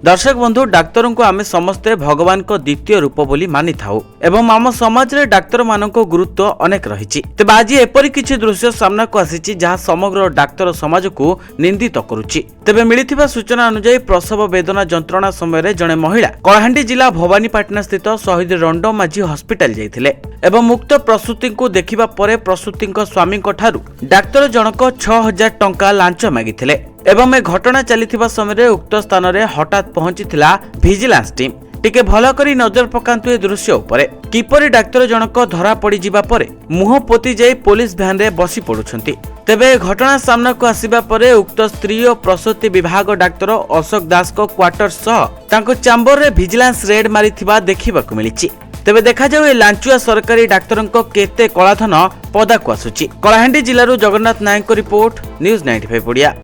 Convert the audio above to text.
दर्शक बंधु डाक्तर को आम समस्ते भगवान को द्वितीय रूप बोली मानि थाउ एवं आम समाज रे डाक्तर मानक गुरुत्व अनेक रही। तेज आज एपरी किछि दृश्य सामना को आसी जहाँ समग्र डाक्तर समाज को निंदित करुछि। तेबे मिलिथिबा सूचना अनुसार प्रसव वेदना जंत्रणा समय जड़े महिला कलाहांडी जिला भवानीपाटना स्थित शहीद रंडो माझी हॉस्पिटल जाइथिले एवं मुक्त प्रसूति को देखिबा परे प्रसूति स्वामी ठारू डाक्तर जनक 6000 टंका लांच मागिथिले एवं ए घटना चलीथिबा समय उक्त स्थान रे हठात पहुंचीथिला विजिलेंस टीम। टिके भल करी नजर पकांतु ए दृश्य उपरे किपरि डाक्तर जनक धरा पड़ी जिबा परे मुह पोती जाई पुलिस भ्यान रे बसी पडुछंती। तेबे घटना सामना को आसीबा परे उक्त स्त्री और प्रसूति विभाग डाक्तर अशोक दास को क्वार्टर सह तांको चैम्बर रे विजिलेंस रेड मारिथिबा देखिबाकू मिलिछि। तेबे देखा जाऊ ए लांचुआ सरकारी डाक्तर केते कलाधन पदा को आसुछि। कलाहांडी जिल्लारू जगन्नाथ नायक रिपोर्ट न्यूज 95 ओडिया।